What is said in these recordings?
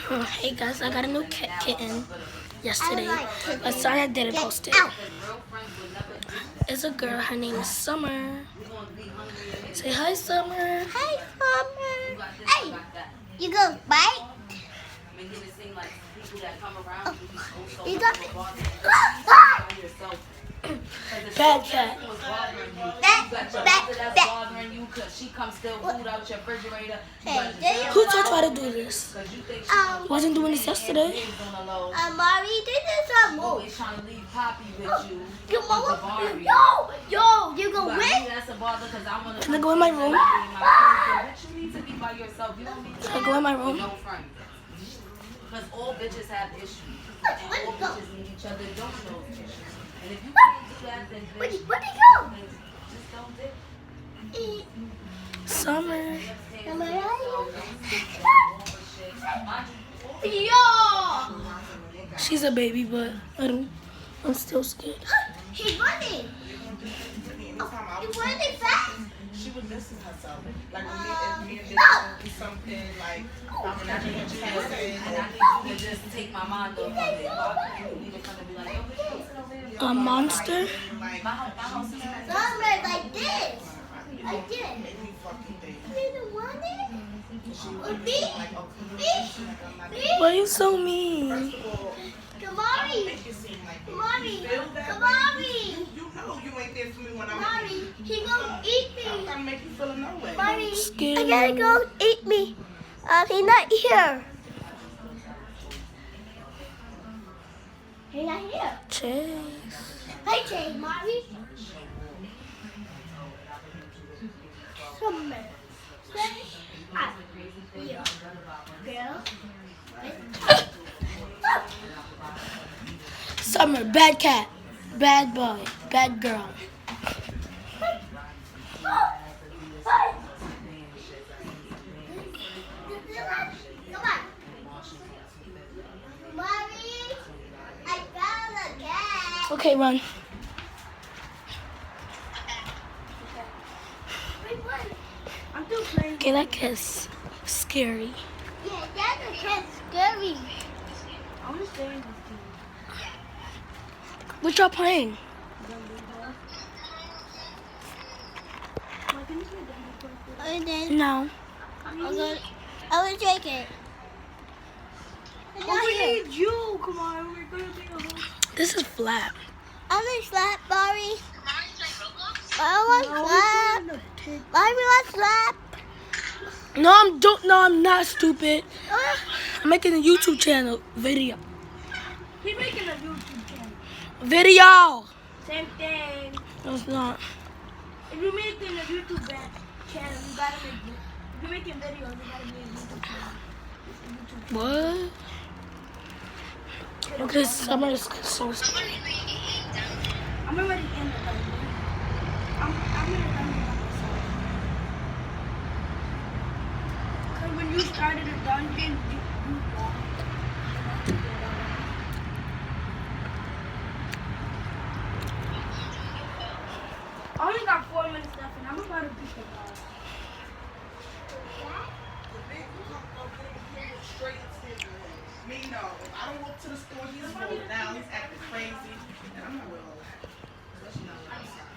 Hey guys, I got a new kitten yesterday, but sorry I didn't post it. It's a girl, her name is Summer. Say hi, Summer. Hi, Summer. Hey, you go bite? Oh, you got me. Bad cat. Who taught you how to do this? Wasn't doing this yesterday. Mari, this is a move. You go with? Can I go in my room? Can I go in my room? Because all bitches have issues. And all bitches need each other, don't know issues. And if you can't do that, then Where'd he go? just don't dip. Summer. Yo! She's a baby, but I'm still scared. He's running. He's running fast. She would listen herself. Like when me and Bill do something like I'm not going to And I need you to just take my mind off of it. You to kind of be like, yo, bitch, sit over here. A monster? My house is Summer, like this. Like this. Make me fucking think. You don't want it? Me? Why are you so mean? First of all, Kamari. make it seem like Kamari. you feel that Kamari. way. You know you ain't there for me when I'm Kamari. with you. He gonna eat me. I'm trying to make you feel no way. Mommy, Scared. I gotta go eat me. He's not here. He's not here. Chase. Hi, Chase, Mommy. Summer. Say hi. Yeah. Girl. Summer, bad cat. Bad boy. Bad girl. Come on. Mommy, I found a cat. Okay, run. I'm still playing. Okay, that cat's scary. Yeah, that's a cat scary. I want to stay in this team. What y'all playing? And then No. I will take it. We need you. Come on, we're gonna be a whole. This is flat. I want to slap, Bobby. I want slap. Bobby wants slap. No, I'm not stupid. I'm making a YouTube channel video. He's making a YouTube channel. Video. Same thing. No, it's not. If you're making a YouTube channel, you gotta make it. If you're making videos, you gotta make a YouTube channel. What? Okay, Summer is so scary. I'm already in the dungeon. I'm in the dungeon by myself. Because when you started a dungeon, you walked. I only got 4 minutes left and I'm about to beat the boss. Me, no. If I don't walk to the store, he's going down. He's acting crazy. And I'm not with all that. Especially not with outside.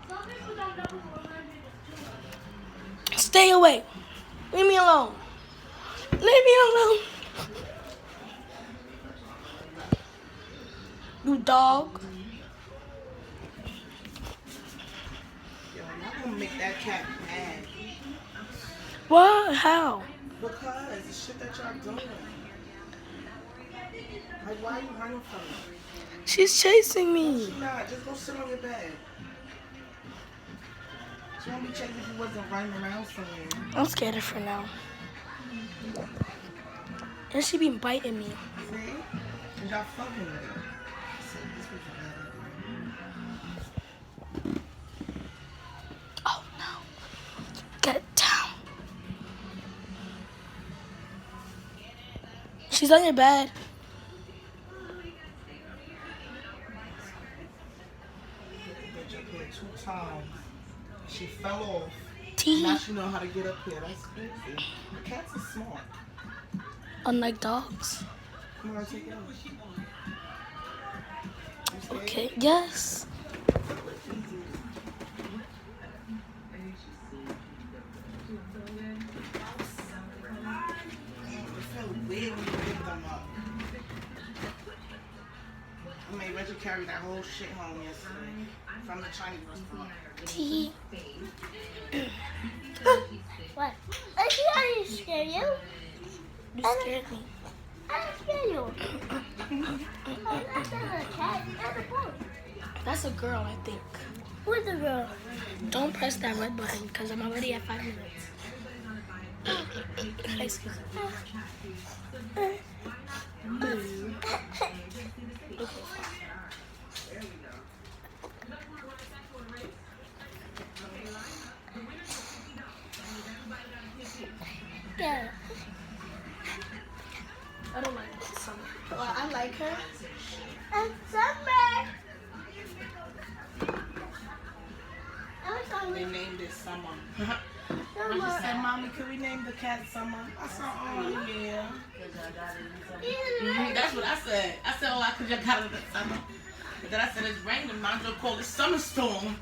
Some people don't know who 100 is. Stay away. Leave me alone. Leave me alone. You dog. Yo, y'all gonna make that cat mad. What? How? Because the shit that y'all doing. Like, why are you running from me? She's chasing me. She not. Just go sit on your bed. She won't be checking if you wasn't running around somewhere. I'm scared of her now. And she been biting me. See? Cause y'all fucking with her. So this was a bad Oh no. Get it down. She's on your bed. Bitch up here 2 times. She fell off. T. Now she know how to get up here. That's crazy. Cats are smart. Unlike dogs. Come on, take it off. You scared? Okay, yes. It felt weird when you picked them up. I made Reggie carry that whole shit home yesterday from the Chinese restaurant. T. What? I didn't scare you. You scared me. I didn't scare you. That's a cat. That's a boy. That's a girl, I think. Who's the girl? Don't press that red button because I'm already at 5 minutes. Excuse me. Yeah. I don't like this summer. Well, I like her. And Summer. They named it Summer. Summer. Reggie said, Mommy, could we name the cat Summer? I said, oh, yeah. That's what I said. I said, oh, I could just got it at Summer. But then I said, it's raining. Might as well call it Summer Storm.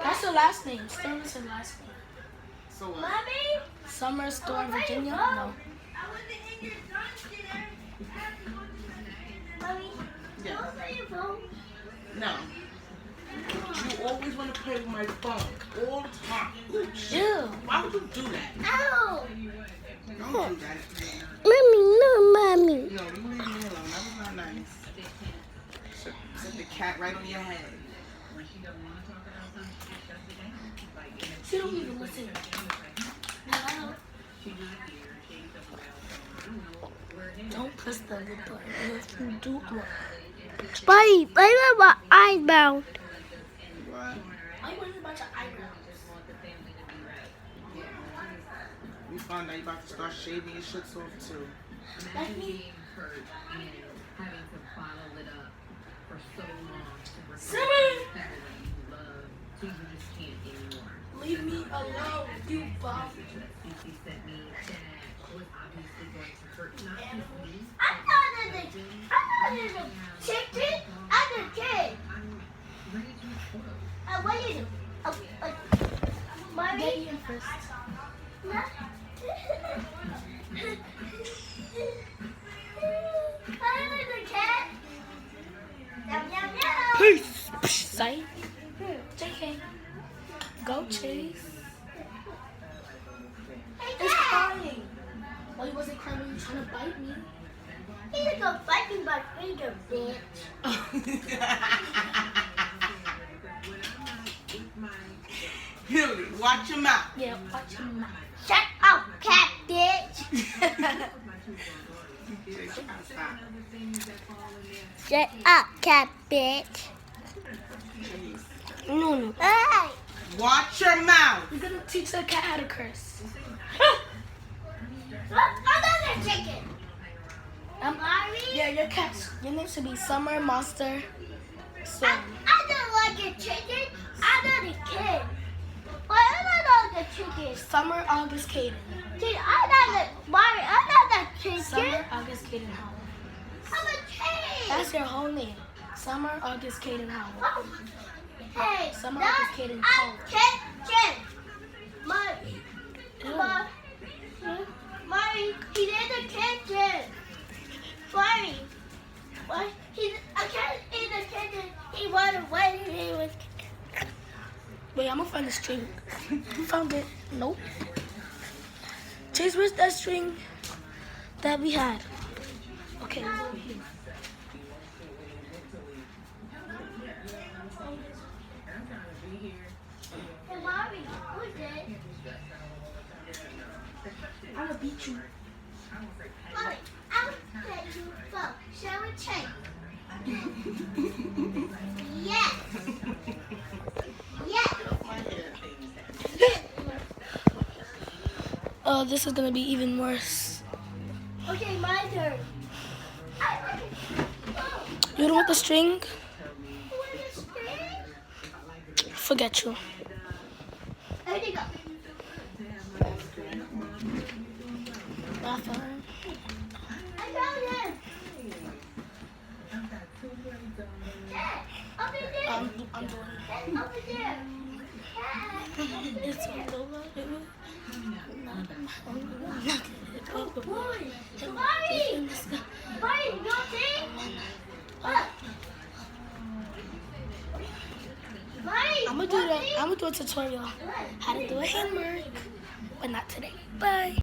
That's her last name. Storm is her last name. So what? Mommy. Summer Storm, Virginia? No. I wasn't in your dinner. Mommy. Yeah. What was your phone? No. You always want to play with my phone all the time. Ew. Why would you do that? Ow. Don't do that. Mommy, no, Mommy. No, you leave me alone. That was not nice. Set the cat right on your head. She don't even listen. Don't press the red button. If you do, Buddy, play with my eyebrow. What? I worried about your eyebrows. We found out you about to start shaving your shits off too. Like me. Summer! Leave me alone, you bum. I thought it was a chicken and a kid. What is it? Mommy? Get in first. No. I was a cat. Yum, yum, yum. Peace. Say. JK. Go Chase. Hey, It's cat. crying. Well, he wasn't crying when you were trying to bite me. He's gonna bite me by finger, bitch. Hillary, watch your mouth. Yeah, watch your mouth. Shut up, cat, bitch. Shut up, cat, bitch. No. Hey. Watch your mouth. You're gonna teach the cat how to curse. Another chicken. Mommy? Yeah, your cat's. Your name should be Summer Monster Storm. I don't like a chicken. I don't a kid. But I don't like a chicken. Summer August Caden. See, I don't like Mommy. I don't like chicken. Summer August Caden Howell. I'm a chicken. That's your whole name. Summer August Caden Howell. Oh. Hey, Summer that's August Caden a Howell. chicken. Mommy. Ew. Mommy, he did the kitchen. Mommy, what? I can't eat the kitchen. He wanted away. He was. Wait, I'm gonna find the string. You found it? Nope. Chase, where's that string that we had? Okay, it's over here. Hey, Mommy, who's it? I'm gonna beat you. Mommy, I'll let you go. Shall we change? Yes. Yes. Oh, this is gonna be even worse. Okay, my turn. I like it. Oh, You don't want the string? what is this? Forget you. There you go. my phone. I found him. Dad, up in there. I'm doing Dad, up in there. Dad, it's all over. Boy, Barry, Barry, you don't see? Look. Barry, I'm gonna do a tutorial how to do a hamburger, but not today. Bye.